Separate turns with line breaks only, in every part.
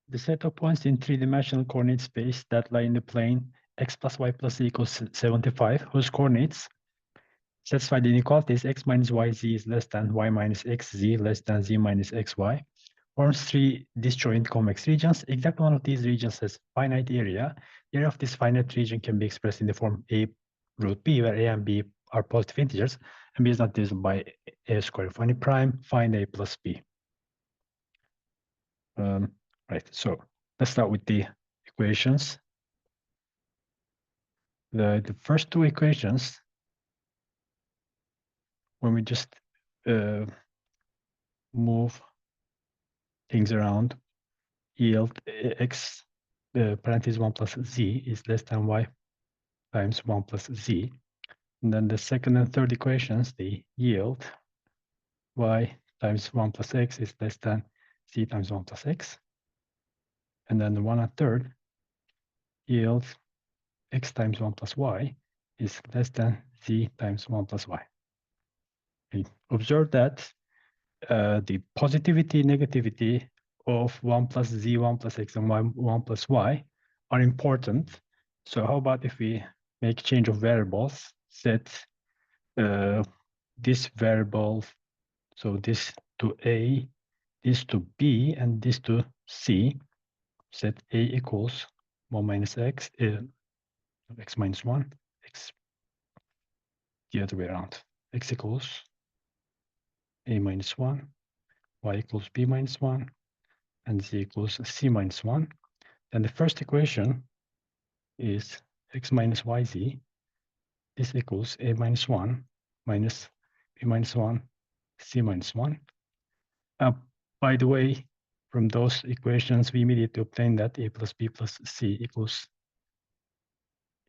the set of points in three-dimensional coordinate space that lie in the plane x plus y plus z equals 75, whose coordinates satisfy the inequalities x minus yz is less than y minus xz less than z minus xy, forms three disjoint convex regions. Exactly one of these regions has finite area. The area of this finite region can be expressed in the form a root b, where a and b are positive integers, and b is not divisible by a squared. For any prime, find a plus b. Right, so let's start with the equations. The first two equations, when we just move things around, yield x, the parentheses 1 plus z is less than y times 1 plus z. And then the second and third equations, they yield y times 1 plus x is less than z times 1 plus x. And then the 1 and third yield x times 1 plus y is less than z times 1 plus y. Okay. Observe that the positivity, negativity of 1 plus z, 1 plus x, and 1 plus y are important. So how about if we make change of variables, set this variable, so this to a, this to b, and this to c, set a equals 1 minus x, x minus 1, x the other way around, x equals a minus 1, y equals b minus 1, and z equals c minus 1. Then the first equation is x minus yz. This equals a minus 1 minus b minus 1, c minus 1. By the way, from those equations, we immediately obtain that a plus b plus c equals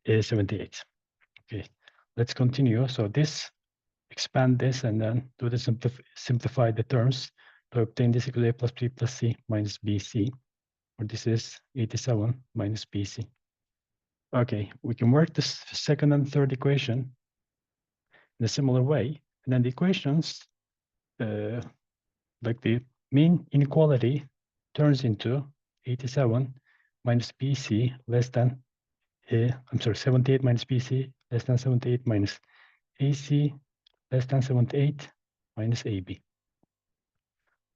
a 78. Okay, let's continue. So this, expand this, and then do the simplify the terms to obtain this equal a plus b plus c minus bc, or this is 87 minus bc. Okay, we can work this second and third equation in a similar way, and then the equations, like the mean inequality turns into 87 minus bc less than, 78 minus bc less than 78 minus ac less than 78 minus ab.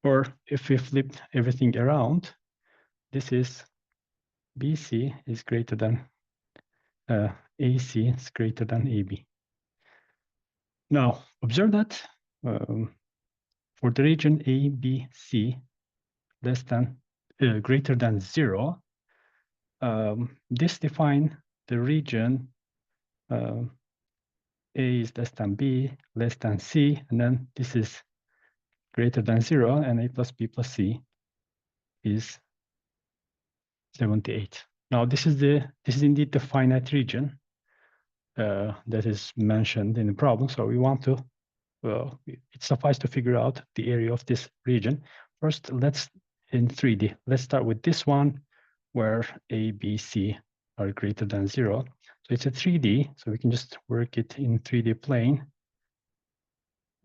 Or if we flip everything around, this is bc is greater than ac is greater than ab. Now, observe that for the region A, B, C less than, greater than 0, this define the region A is less than B, less than C, and then this is greater than 0, and A plus B plus C is 78. Now, this is indeed the finite region that is mentioned in the problem. So we want to, it suffices to figure out the area of this region. First, let's in 3D. Let's start with this one where A, B, C are greater than 0. So it's a 3D, so we can just work it in 3D plane.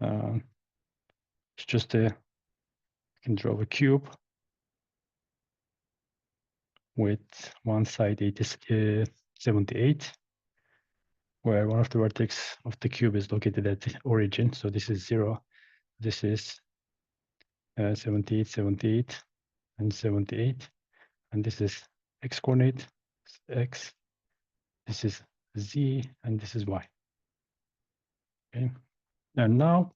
It's just we can draw a cube with one side 78, where one of the vertex of the cube is located at the origin. So this is 0. This is 78, 78, and 78. And this is x coordinate, x. This is z, and this is y. Okay. And now,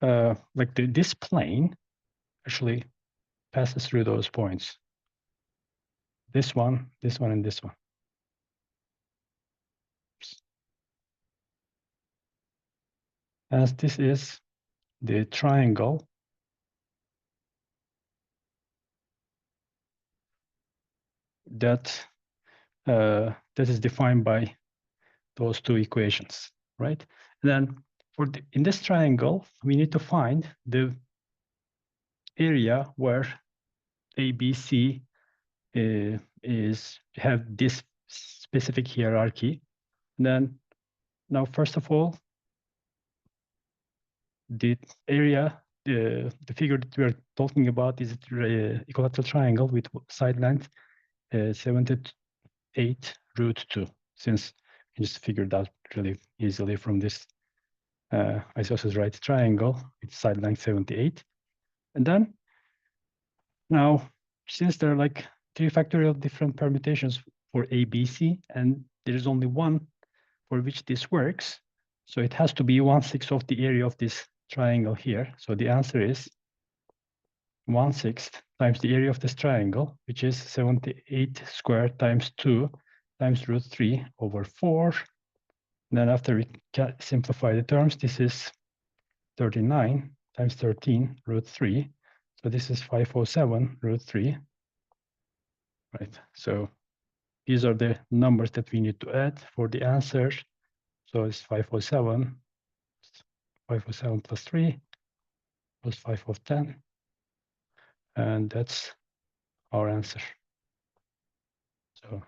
like this plane actually passes through those points. This one, and this one. As this is the triangle that is defined by those two equations, right? And then in this triangle, we need to find the area where ABC have this specific hierarchy. And then now, first of all, the area the figure that we are talking about is equilateral triangle with side length 78 root 2, since we just figured out really easily from this isosceles right triangle with side length 78. And then now, since there are like 3 factorial different permutations for A, B, C, and there is only one for which this works, so it has to be 1/6 of the area of this triangle here. So the answer is 1/6 times the area of this triangle, which is 78 squared times 2 times root 3 over 4. And then after we simplify the terms, this is 39 times 13 root 3. So this is 507 root 3. Right. So these are the numbers that we need to add for the answer. So it's 507 plus 3 plus 510. And that's our answer. So